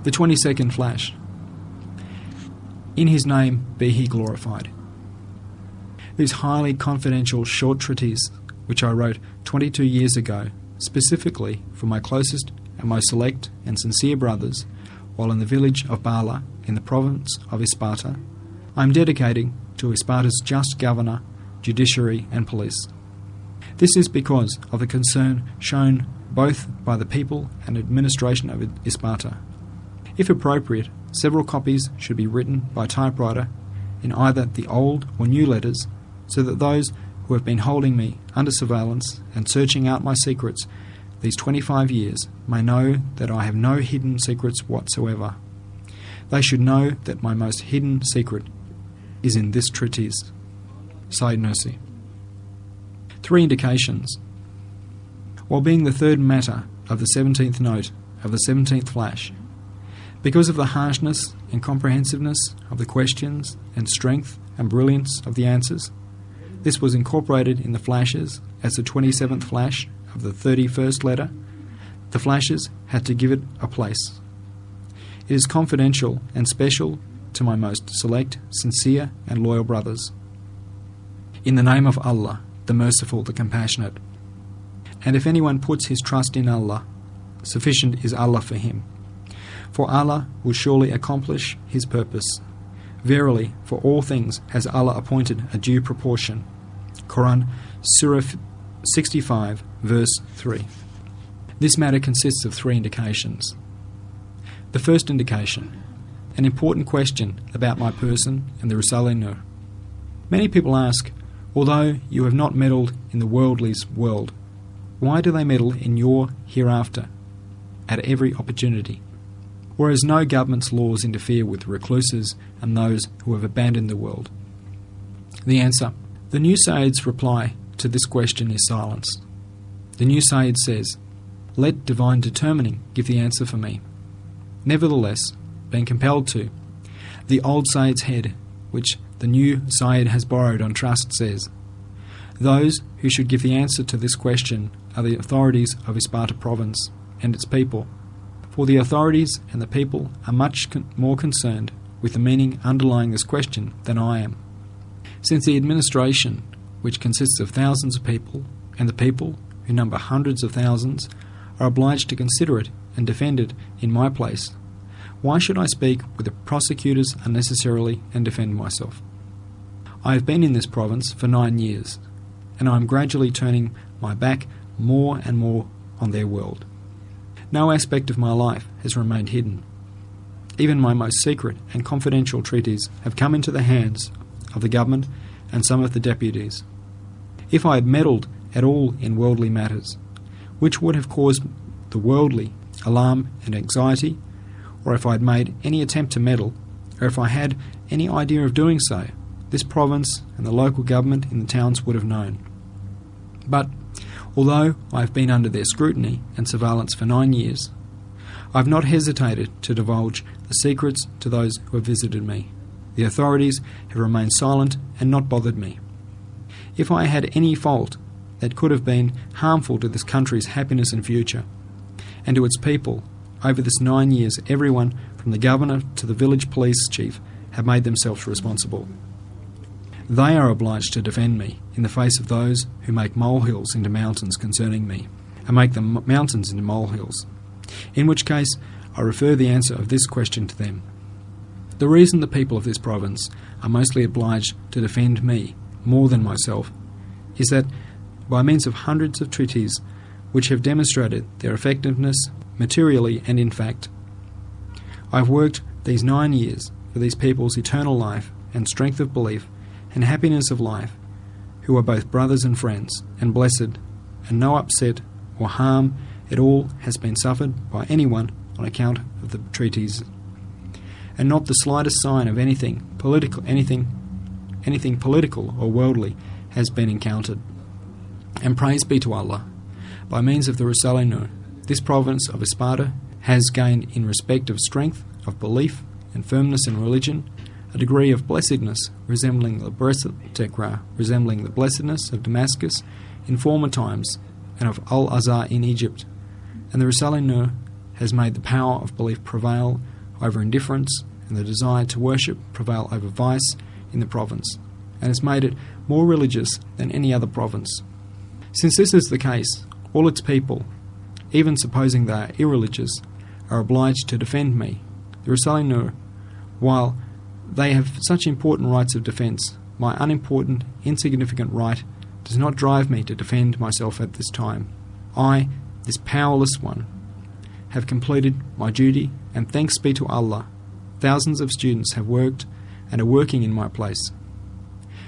The 22nd Flash. In his name be he glorified. This highly confidential short treatise, which I wrote 22 years ago, specifically for my closest and most select and sincere brothers, while in the village of Barla, in the province of Isparta, I am dedicating to Isparta's just governor, judiciary and police. This is because of the concern shown both by the people and administration of Isparta. If appropriate, several copies should be written by typewriter in either the old or new letters, so that those who have been holding me under surveillance and searching out my secrets these 25 years may know that I have no hidden secrets whatsoever. They should know that my most hidden secret is in this treatise. Sayyid Nursi. 3 indications. While being the third matter of the 17th Note of the 17th Flash, because of the harshness and comprehensiveness of the questions and strength and brilliance of the answers, this was incorporated in the flashes as the 27th Flash of the 31st letter. The flashes had to give it a place. It is confidential and special to my most select, sincere and loyal brothers. In the name of Allah, the Merciful, the Compassionate. And if anyone puts his trust in Allah, sufficient is Allah for him. For Allah will surely accomplish his purpose. Verily, for all things has Allah appointed a due proportion. Quran, Surah 65, verse 3. This matter consists of 3 indications. The first indication, an important question about my person and the Risale-i. Many people ask, although you have not meddled in the worldly's world, why do they meddle in your hereafter at every opportunity? Whereas no government's laws interfere with recluses and those who have abandoned the world. The answer. The new Sayyid's reply to this question is silence. The new Sayyid says, let divine determining give the answer for me. Nevertheless, being compelled to, the old Sayyid's head, which the new Sayyid has borrowed on trust, says, those who should give the answer to this question are the authorities of Isparta province and its people, for the authorities and the people are much more concerned with the meaning underlying this question than I am. Since the administration, which consists of thousands of people, and the people, who number hundreds of thousands, are obliged to consider it and defend it in my place, why should I speak with the prosecutors unnecessarily and defend myself? I have been in this province for 9 years, and I am gradually turning my back more and more on their world. No aspect of my life has remained hidden. Even my most secret and confidential treaties have come into the hands of the government and some of the deputies. If I had meddled at all in worldly matters, which would have caused the worldly alarm and anxiety, or if I had made any attempt to meddle, or if I had any idea of doing so, this province and the local government in the towns would have known. But although I have been under their scrutiny and surveillance for 9 years, I have not hesitated to divulge the secrets to those who have visited me. The authorities have remained silent and not bothered me. If I had any fault that could have been harmful to this country's happiness and future, and to its people, over this 9 years everyone from the governor to the village police chief have made themselves responsible. They are obliged to defend me in the face of those who make molehills into mountains concerning me, and make the mountains into molehills, in which case I refer the answer of this question to them. The reason the people of this province are mostly obliged to defend me more than myself is that, by means of hundreds of treatises which have demonstrated their effectiveness materially and in fact, I have worked these 9 years for these people's eternal life and strength of belief and happiness of life, who are both brothers and friends and blessed, and no upset or harm at all has been suffered by anyone on account of the treatise, and not the slightest sign of anything political or worldly has been encountered. And praise be to Allah, by means of the Risale-i, this province of Isparta has gained in respect of strength, of belief and firmness in religion, a degree of blessedness resembling the blessedness of Damascus in former times and of Al-Azhar in Egypt, and the Risale-i has made the power of belief prevail over indifference and the desire to worship prevail over vice in the province, and has made it more religious than any other province. Since this is the case, all its people, even supposing they are irreligious, are obliged to defend me, the Risale-i, while they have such important rights of defence. My unimportant, insignificant right does not drive me to defend myself at this time. I, this powerless one, have completed my duty, and thanks be to Allah, thousands of students have worked and are working in my place.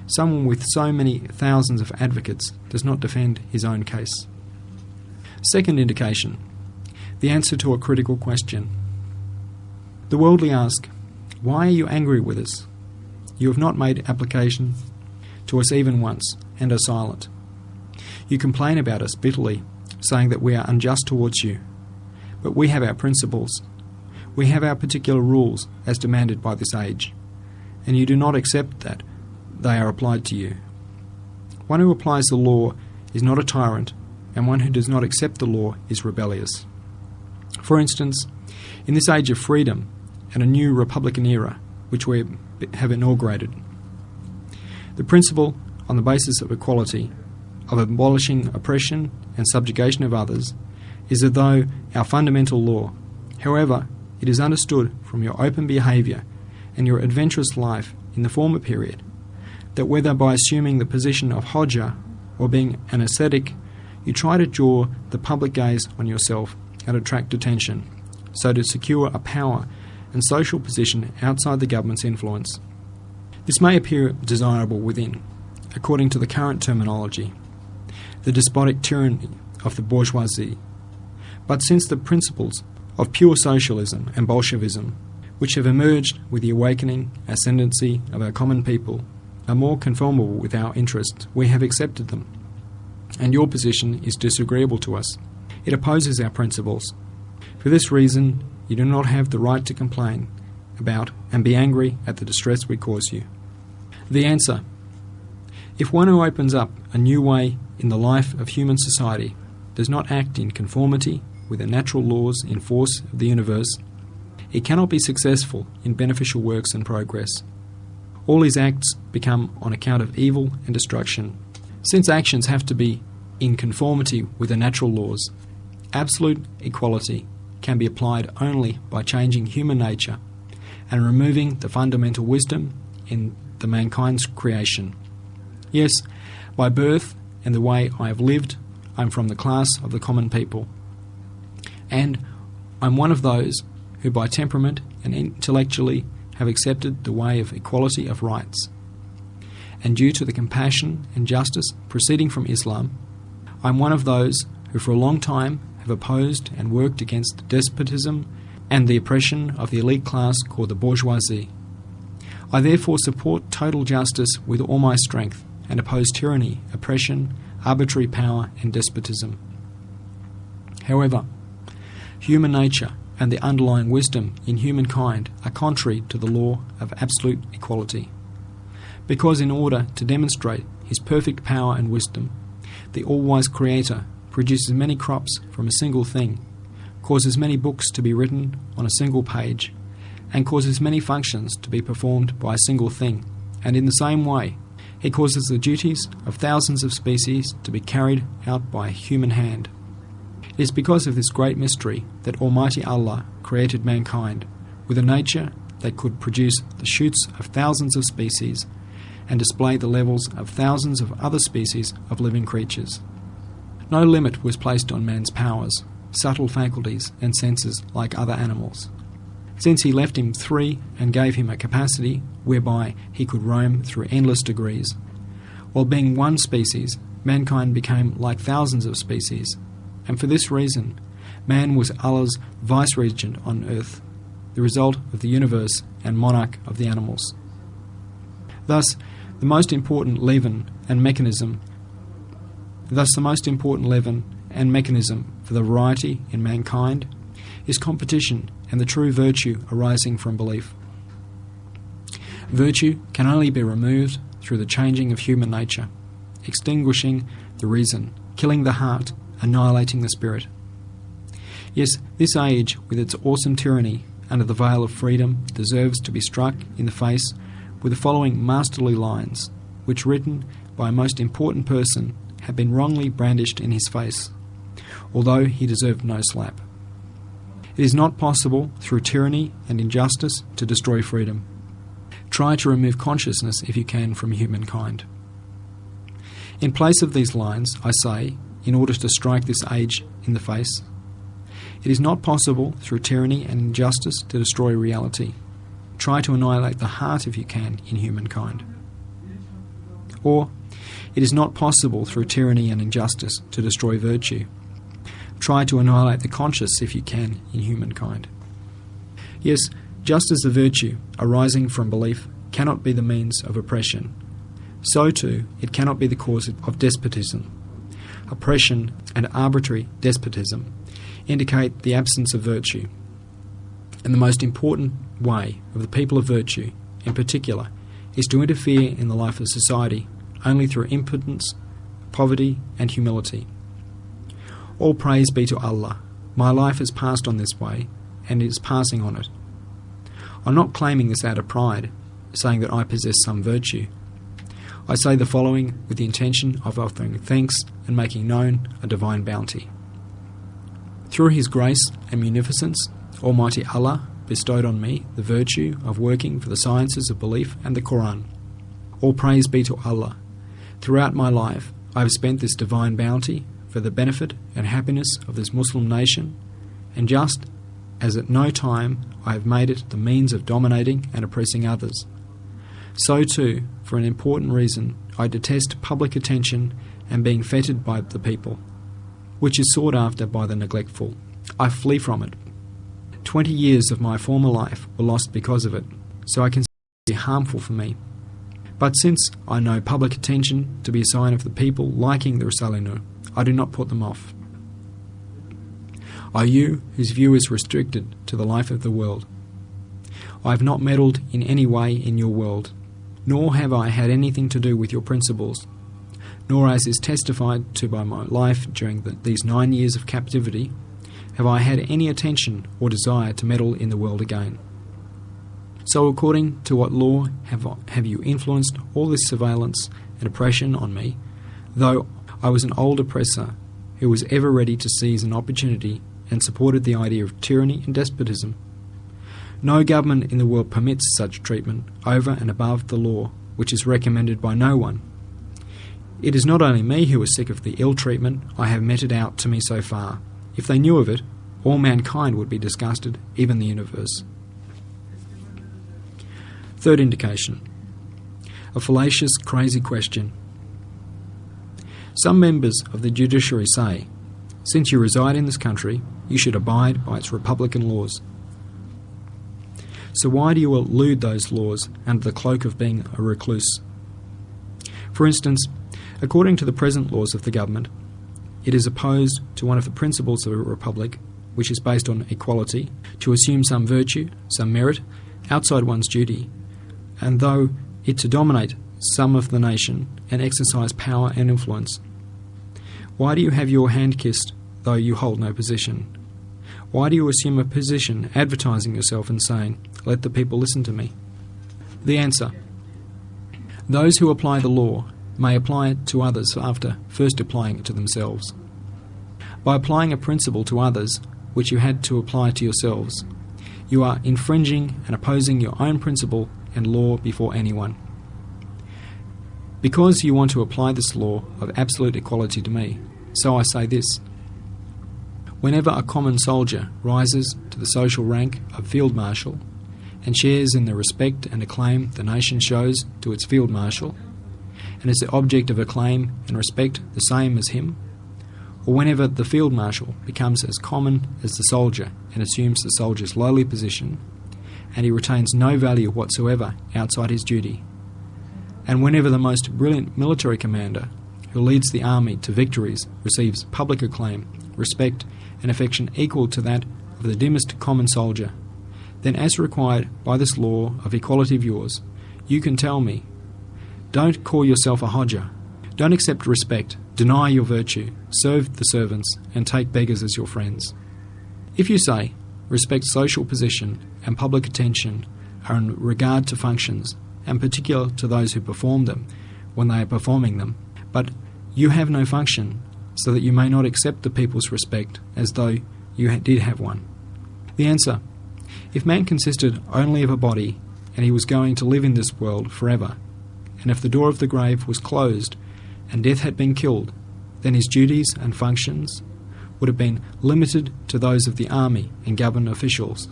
Someone with so many thousands of advocates does not defend his own case. Second indication, the answer to a critical question. The worldly ask, why are you angry with us? You have not made application to us even once, and are silent. You complain about us bitterly, saying that we are unjust towards you. But we have our principles. We have our particular rules as demanded by this age, and you do not accept that they are applied to you. One who applies the law is not a tyrant, and one who does not accept the law is rebellious. For instance, in this age of freedom and a new republican era, which we have inaugurated, the principle, on the basis of equality, of abolishing oppression and subjugation of others, is as though our fundamental law. However, it is understood from your open behaviour and your adventurous life in the former period, that whether by assuming the position of Hodja or being an ascetic, you try to draw the public gaze on yourself and attract attention, so to secure a power and social position outside the government's influence. This may appear desirable within, according to the current terminology, the despotic tyranny of the bourgeoisie. But since the principles of pure socialism and Bolshevism, which have emerged with the awakening ascendancy of our common people, are more conformable with our interests, we have accepted them. And your position is disagreeable to us. It opposes our principles. For this reason, you do not have the right to complain about and be angry at the distress we cause you. The answer: if one who opens up a new way in the life of human society does not act in conformity with the natural laws in force of the universe, he cannot be successful in beneficial works and progress. All his acts become on account of evil and destruction. Since actions have to be in conformity with the natural laws, absolute equality can be applied only by changing human nature and removing the fundamental wisdom in the mankind's creation. Yes, by birth and the way I have lived, I am from the class of the common people. And I'm one of those who by temperament and intellectually have accepted the way of equality of rights. And due to the compassion and justice proceeding from Islam, I'm one of those who for a long time have opposed and worked against despotism and the oppression of the elite class called the bourgeoisie. I therefore support total justice with all my strength and oppose tyranny, oppression, arbitrary power and despotism. However, human nature and the underlying wisdom in humankind are contrary to the law of absolute equality. Because in order to demonstrate his perfect power and wisdom, the all-wise Creator produces many crops from a single thing, causes many books to be written on a single page, and causes many functions to be performed by a single thing, and in the same way, he causes the duties of thousands of species to be carried out by a human hand. It is because of this great mystery that Almighty Allah created mankind with a nature that could produce the shoots of thousands of species and display the levels of thousands of other species of living creatures. No limit was placed on man's powers, subtle faculties and senses like other animals, since he left him free and gave him a capacity whereby he could roam through endless degrees. While being one species, mankind became like thousands of species, and for this reason, man was Allah's vice-regent on earth, the result of the universe and monarch of the animals. Thus, the most important leaven and mechanism for the variety in mankind is competition and the true virtue arising from belief. Virtue can only be removed through the changing of human nature, extinguishing the reason, killing the heart, annihilating the spirit. Yes, this age, with its awesome tyranny under the veil of freedom deserves to be struck in the face with the following masterly lines, which, written by a most important person, have been wrongly brandished in his face, although he deserved no slap. It is not possible, through tyranny and injustice, to destroy freedom. Try to remove consciousness, if you can, from humankind. In place of these lines, I say, in order to strike this age in the face, it is not possible, through tyranny and injustice, to destroy reality. Try to annihilate the heart, if you can, in humankind. Or, it is not possible, through tyranny and injustice, to destroy virtue. Try to annihilate the conscience, if you can, in humankind. Yes, just as the virtue arising from belief cannot be the means of oppression, so too it cannot be the cause of despotism. Oppression and arbitrary despotism indicate the absence of virtue, and the most important way of the people of virtue, in particular, is to interfere in the life of society only through impotence, poverty, and humility. All praise be to Allah. My life has passed on this way, and is passing on it. I'm not claiming this out of pride, saying that I possess some virtue. I say the following with the intention of offering thanks and making known a divine bounty. Through His grace and munificence, Almighty Allah bestowed on me the virtue of working for the sciences of belief and the Quran. All praise be to Allah. Throughout my life, I have spent this divine bounty for the benefit and happiness of this Muslim nation, and just as at no time I have made it the means of dominating and oppressing others, so too, for an important reason, I detest public attention and being feted by the people, which is sought after by the neglectful. I flee from it. 20 years of my former life were lost because of it, so I consider it to be harmful for me. But since I know public attention to be a sign of the people liking the Risale-i, I do not put them off. Are you, whose view is restricted to the life of the world? I have not meddled in any way in your world, nor have I had anything to do with your principles, nor, as is testified to by my life during these 9 years of captivity, have I had any attention or desire to meddle in the world again. So according to what law have you influenced all this surveillance and oppression on me, though I was an old oppressor who was ever ready to seize an opportunity and supported the idea of tyranny and despotism? No government in the world permits such treatment over and above the law, which is recommended by no one. It is not only me who is sick of the ill treatment I have meted out to me so far. If they knew of it, all mankind would be disgusted, even the universe. Third indication. A fallacious, crazy question. Some members of the judiciary say, since you reside in this country, you should abide by its republican laws. So why do you elude those laws under the cloak of being a recluse? For instance, according to the present laws of the government, it is opposed to one of the principles of a republic, which is based on equality, to assume some virtue, some merit, outside one's duty, and though it to dominate some of the nation and exercise power and influence. Why do you have your hand kissed, though you hold no position? Why do you assume a position advertising yourself and saying, let the people listen to me? The answer. Those who apply the law may apply it to others after first applying it to themselves. By applying a principle to others which you had to apply to yourselves, you are infringing and opposing your own principle and law before anyone. Because you want to apply this law of absolute equality to me, so I say this. Whenever a common soldier rises to the social rank of field marshal and shares in the respect and acclaim the nation shows to its field marshal, and is the object of acclaim and respect the same as him, or whenever the field marshal becomes as common as the soldier and assumes the soldier's lowly position, and he retains no value whatsoever outside his duty, and whenever the most brilliant military commander who leads the army to victories receives public acclaim, respect, and affection equal to that of the dimmest common soldier, then as required by this law of equality of yours, you can tell me, don't call yourself a Hodja, don't accept respect, deny your virtue, serve the servants, and take beggars as your friends. If you say, respect social position and public attention are in regard to functions, and particular to those who perform them when they are performing them. But you have no function, so that you may not accept the people's respect as though you did have one. The answer: if man consisted only of a body, and he was going to live in this world forever, and if the door of the grave was closed, and death had been killed, then his duties and functions would have been limited to those of the army and government officials.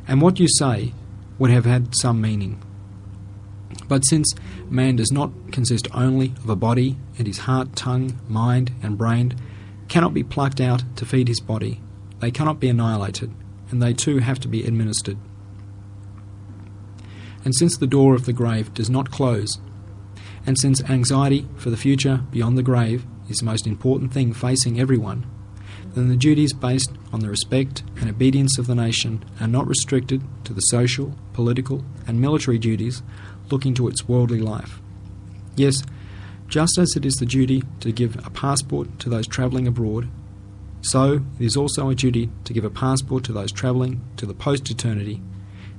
And what you say would have had some meaning. But since man does not consist only of a body, and his heart, tongue, mind, and brain cannot be plucked out to feed his body, they cannot be annihilated, and they too have to be administered. And since the door of the grave does not close, and since anxiety for the future beyond the grave is the most important thing facing everyone, then the duties based on the respect and obedience of the nation are not restricted to the social, political, and military duties looking to its worldly life. Yes, just as it is the duty to give a passport to those travelling abroad, so it is also a duty to give a passport to those travelling to the post-eternity,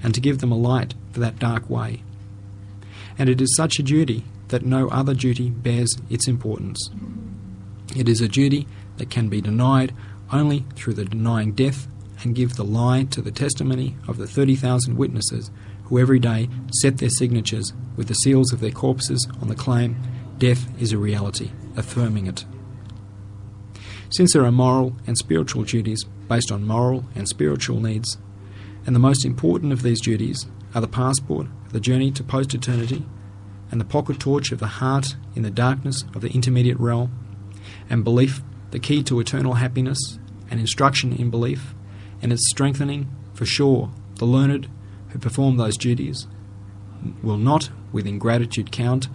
and to give them a light for that dark way. And it is such a duty that no other duty bears its importance. It is a duty that can be denied only through the denying death, and give the lie to the testimony of the 30,000 witnesses who every day set their signatures with the seals of their corpses on the claim, death is a reality, affirming it. Since there are moral and spiritual duties based on moral and spiritual needs, and the most important of these duties are the passport of the journey to post-eternity, and the pocket torch of the heart in the darkness of the intermediate realm, and belief the key to eternal happiness, and instruction in belief, and its strengthening, for sure the learned who perform those duties will not with ingratitude count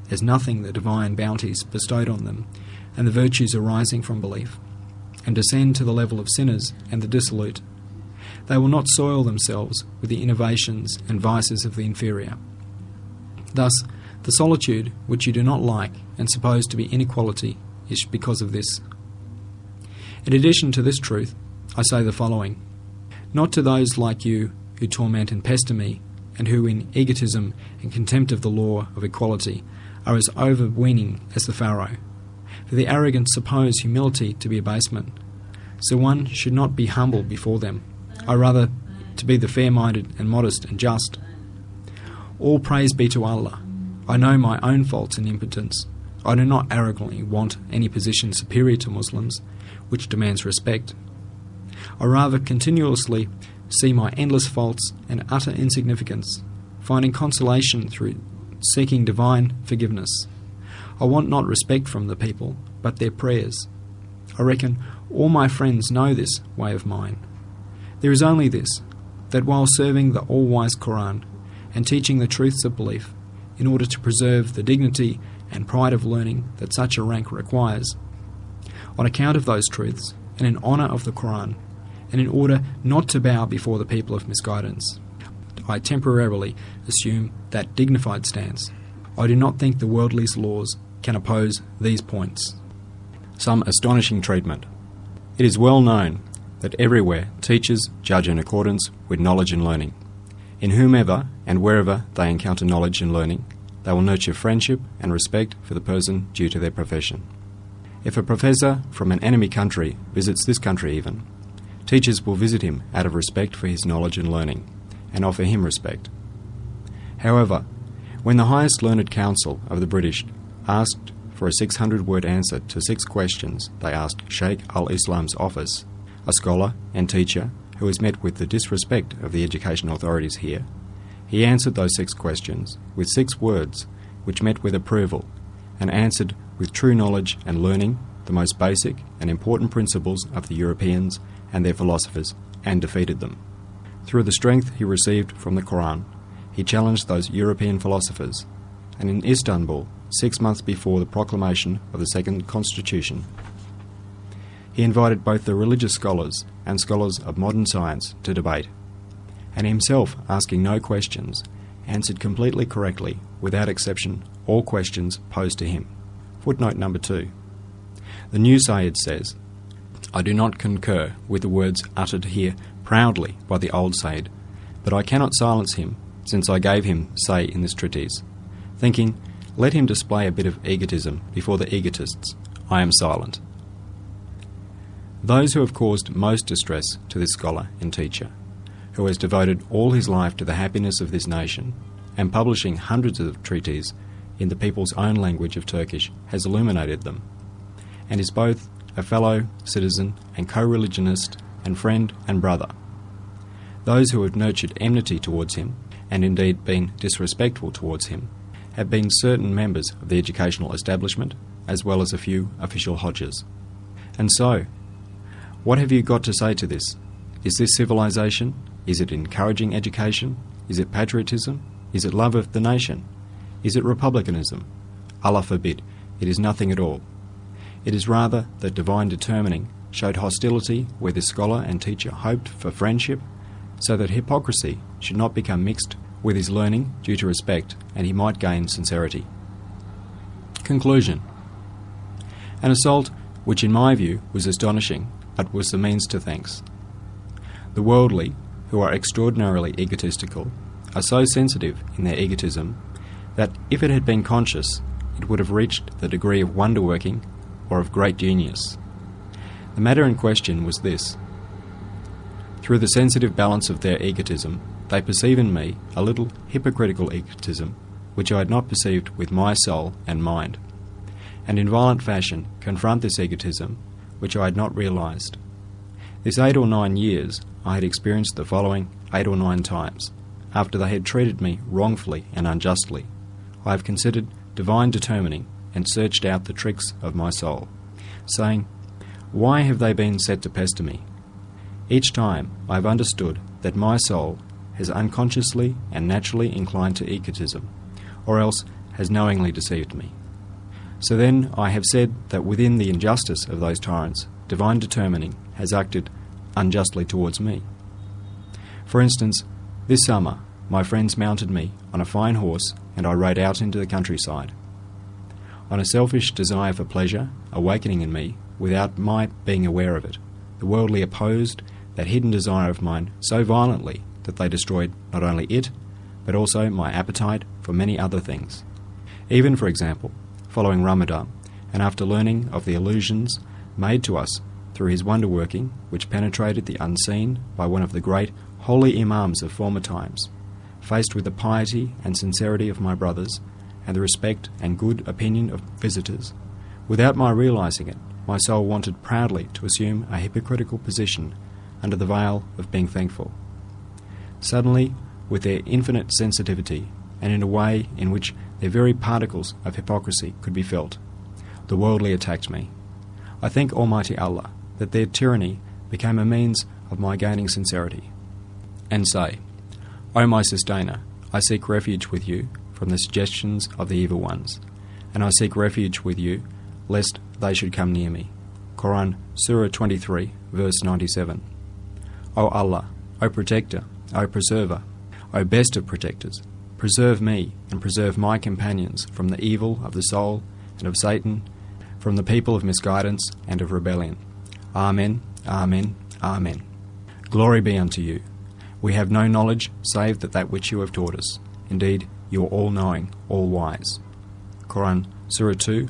as nothing the divine bounties bestowed on them, and the virtues arising from belief, and descend to the level of sinners and the dissolute. They will not soil themselves with the innovations and vices of the inferior. Thus, the solitude which you do not like and suppose to be inequality is because of this. In addition to this truth, I say the following: not to those like you who torment and pester me, and who in egotism and contempt of the law of equality are as overweening as the Pharaoh. For the arrogant suppose humility to be abasement, so one should not be humble before them, I rather to be the fair-minded and modest and just. All praise be to Allah. I know my own faults and impotence. I do not arrogantly want any position superior to Muslims, which demands respect. I rather continuously see my endless faults and utter insignificance, finding consolation through seeking divine forgiveness. I want not respect from the people, but their prayers. I reckon all my friends know this way of mine. There is only this, that while serving the all-wise Quran and teaching the truths of belief, in order to preserve the dignity and pride of learning that such a rank requires, on account of those truths, and in honour of the Quran, and in order not to bow before the people of misguidance, I temporarily assume that dignified stance. I do not think the worldly's laws can oppose these points. Some astonishing treatment. It is well known that everywhere teachers judge in accordance with knowledge and learning. In whomever and wherever they encounter knowledge and learning, they will nurture friendship and respect for the person due to their profession. If a professor from an enemy country visits this country even, teachers will visit him out of respect for his knowledge and learning, and offer him respect. However, when the highest learned council of the British asked for a 600-word answer to 6 questions they asked Sheikh al-Islam's office, a scholar and teacher who has met with the disrespect of the education authorities here, he answered those 6 questions with 6 words which met with approval, and answered with true knowledge and learning the most basic and important principles of the Europeans and their philosophers, and defeated them. Through the strength he received from the Quran, he challenged those European philosophers, and in Istanbul, 6 months before the proclamation of the Second Constitution, he invited both the religious scholars and scholars of modern science to debate, and himself, asking no questions, answered completely correctly, without exception, all questions posed to him. Footnote number 2. The new Sayyid says, I do not concur with the words uttered here proudly by the old Sayyid, But I cannot silence him, since I gave him say in this treatise, thinking, let him display a bit of egotism before the egotists. I am silent. Those who have caused most distress to this scholar and teacher, who has devoted all his life to the happiness of this nation, and publishing hundreds of treatises in the people's own language of Turkish, has illuminated them, and is both a fellow citizen and co-religionist and friend and brother. Those who have nurtured enmity towards him, and indeed been disrespectful towards him, have been certain members of the educational establishment, as well as a few official hodges. And so, what have you got to say to this? Is this civilization? Is it encouraging education? Is it patriotism? Is it love of the nation? Is it republicanism? Allah forbid, it is nothing at all. It is rather that divine determining showed hostility where the scholar and teacher hoped for friendship, so that hypocrisy should not become mixed with his learning due to respect, and he might gain sincerity. Conclusion. An assault which in my view was astonishing, but was the means to thanks. The worldly, who are extraordinarily egotistical, are so sensitive in their egotism that if it had been conscious, it would have reached the degree of wonder-working or of great genius. The matter in question was this. Through the sensitive balance of their egotism, they perceive in me a little hypocritical egotism which I had not perceived with my soul and mind, and in violent fashion confront this egotism which I had not realised. This 8 or 9 years I had experienced the following 8 or 9 times. After they had treated me wrongfully and unjustly, I have considered divine determining and searched out the tricks of my soul, saying, why have they been set to pester me? Each time I have understood that my soul has unconsciously and naturally inclined to egotism, or else has knowingly deceived me. So then I have said that within the injustice of those tyrants, divine determining has acted unjustly towards me. For instance, this summer my friends mounted me on a fine horse and I rode out into the countryside. On a selfish desire for pleasure awakening in me without my being aware of it, the worldly opposed that hidden desire of mine so violently that they destroyed not only it, but also my appetite for many other things. Even, for example, following Ramadan, and after learning of the illusions made to us through his wonder-working, which penetrated the unseen by one of the great holy imams of former times, faced with the piety and sincerity of my brothers, and the respect and good opinion of visitors, without my realising it, my soul wanted proudly to assume a hypocritical position under the veil of being thankful. Suddenly, with their infinite sensitivity, and in a way in which their very particles of hypocrisy could be felt, the worldly attacked me. I thank Almighty Allah that their tyranny became a means of my gaining sincerity, and say, O my Sustainer, I seek refuge with you from the suggestions of the evil ones, and I seek refuge with you lest they should come near me. Quran, Surah 23, verse 97. O Allah, O Protector, O Preserver, O Best of Protectors, preserve me and preserve my companions from the evil of the soul and of Satan, from the people of misguidance and of rebellion. Amen, Amen, Amen. Glory be unto you. We have no knowledge save that which you have taught us. Indeed, you are all-knowing, all-wise. Quran, Surah 2,